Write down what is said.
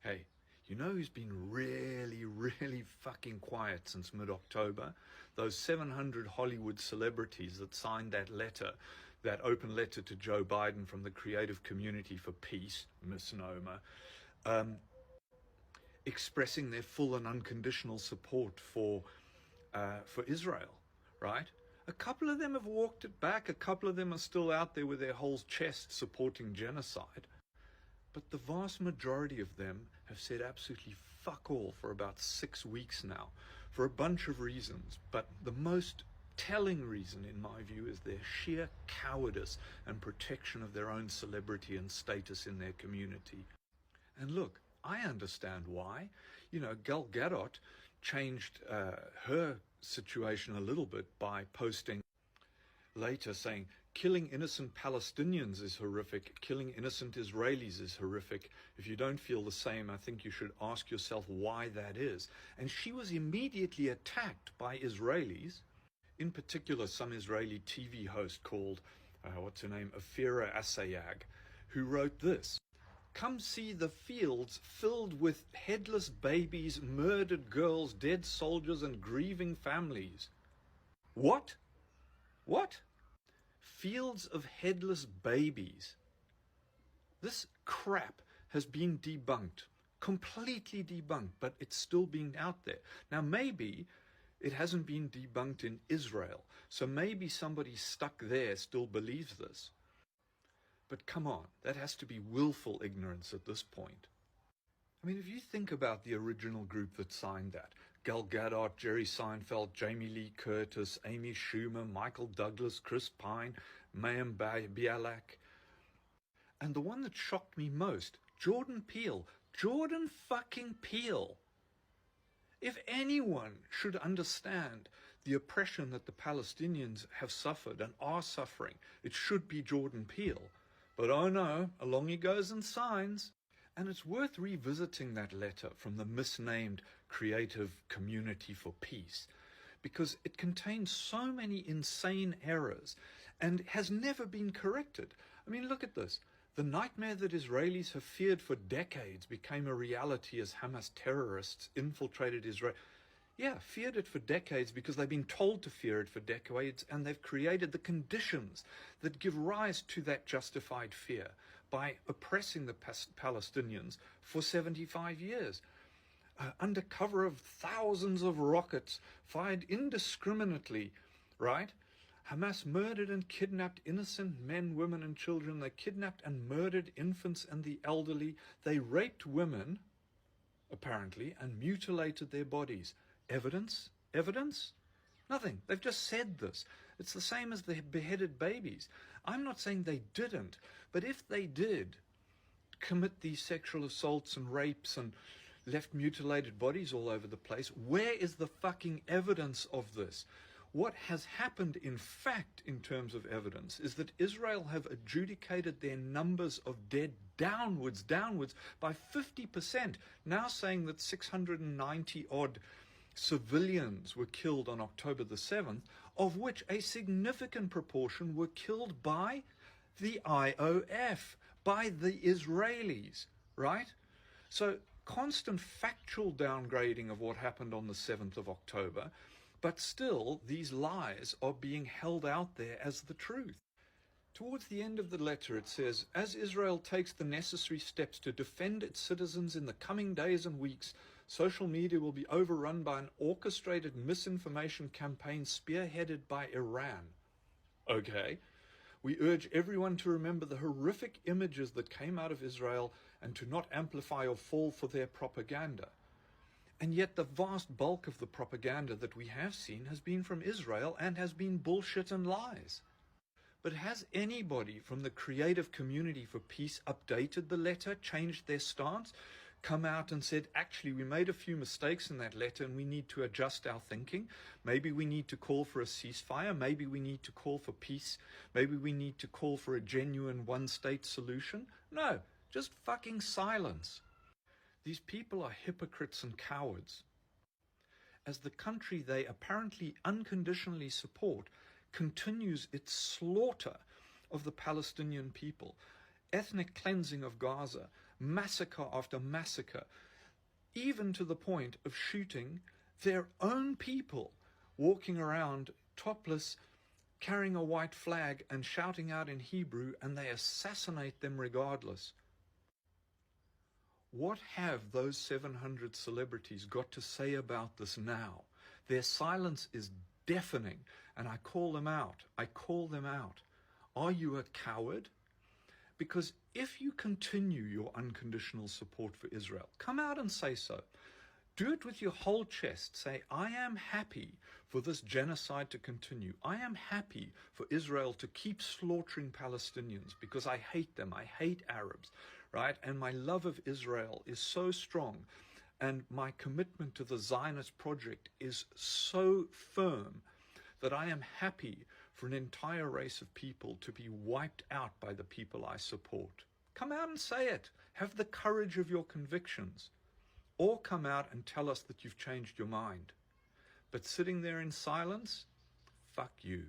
Hey, you know who's been really, really fucking quiet since mid-October? Those 700 Hollywood celebrities that signed that letter, that open letter to Joe Biden from the Creative Community for Peace, misnomer, expressing their full and unconditional support for Israel, right? A couple of them have walked it back. A couple of them are still out there with their whole chest supporting genocide. But the vast majority of them have said absolutely fuck all for about 6 weeks now, for a bunch of reasons. But the most telling reason, in my view, is their sheer cowardice and protection of their own celebrity and status in their community. And look, I understand why. You know, Gal Gadot changed her situation a little bit by posting later saying, killing innocent Palestinians is horrific, killing innocent Israelis is horrific. If you don't feel the same, I think you should ask yourself why that is. And she was immediately attacked by Israelis, in particular some Israeli TV host called, what's her name, Afira Assayag, who wrote this: "Come see the fields filled with headless babies, murdered girls, dead soldiers, and grieving families." What? What? Fields of headless babies. This crap has been debunked, completely debunked, but it's still being out there. Now, maybe it hasn't been debunked in Israel, so maybe somebody stuck there still believes this. But come on, that has to be willful ignorance at this point. I mean, if you think about the original group that signed that, Gal Gadot, Jerry Seinfeld, Jamie Lee Curtis, Amy Schumer, Michael Douglas, Chris Pine, Mayim Bialik, and the one that shocked me most, Jordan Peele. Jordan fucking Peele. If anyone should understand the oppression that the Palestinians have suffered and are suffering, it should be Jordan Peele. But oh no, along he goes and signs. And it's worth revisiting that letter from the misnamed Creative Community for Peace, because it contains so many insane errors and has never been corrected. I mean, look at this. The nightmare that Israelis have feared for decades became a reality as Hamas terrorists infiltrated Israel. Yeah, feared it for decades because they've been told to fear it for decades, and they've created the conditions that give rise to that justified fear by oppressing the Palestinians for 75 years. Under cover of thousands of rockets fired indiscriminately, right? Hamas murdered and kidnapped innocent men, women, and children. They kidnapped and murdered infants and the elderly. They raped women, apparently, and mutilated their bodies. Evidence? Evidence? Nothing. They've just said this. It's the same as the beheaded babies. I'm not saying they didn't, but if they did commit these sexual assaults and rapes and left mutilated bodies all over the place, where is the fucking evidence of this? What has happened, in fact, in terms of evidence, is that Israel have adjudicated their numbers of dead downwards by 50%, now saying that 690 odd civilians were killed on October the 7th, of which a significant proportion were killed by the IOF, by the Israelis, right? So constant factual downgrading of what happened on the 7th of October, but still these lies are being held out there as the truth. Towards the end of the letter it says, "As Israel takes the necessary steps to defend its citizens in the coming days and weeks, social media will be overrun by an orchestrated misinformation campaign spearheaded by Iran." Okay. "We urge everyone to remember the horrific images that came out of Israel and to not amplify or fall for their propaganda." And yet the vast bulk of the propaganda that we have seen has been from Israel and has been bullshit and lies. But has anybody from the Creative Community for Peace updated the letter, changed their stance, come out and said, actually, we made a few mistakes in that letter and we need to adjust our thinking? Maybe we need to call for a ceasefire. Maybe we need to call for peace. Maybe we need to call for a genuine one-state solution. No, just fucking silence. These people are hypocrites and cowards. As the country they apparently unconditionally support continues its slaughter of the Palestinian people, ethnic cleansing of Gaza, massacre after massacre, even to the point of shooting their own people, walking around topless, carrying a white flag and shouting out in Hebrew, and they assassinate them regardless. What have those 700 celebrities got to say about this now? Their silence is deafening, and I call them out. I call them out. Are you a coward? Because if you continue your unconditional support for Israel, come out and say so. Do it with your whole chest. Say, I am happy for this genocide to continue. I am happy for Israel to keep slaughtering Palestinians because I hate them. I hate Arabs, right? And my love of Israel is so strong. And my commitment to the Zionist project is so firm that I am happy for an entire race of people to be wiped out by the people I support. Come out and say it. Have the courage of your convictions. Or come out and tell us that you've changed your mind. But sitting there in silence, fuck you.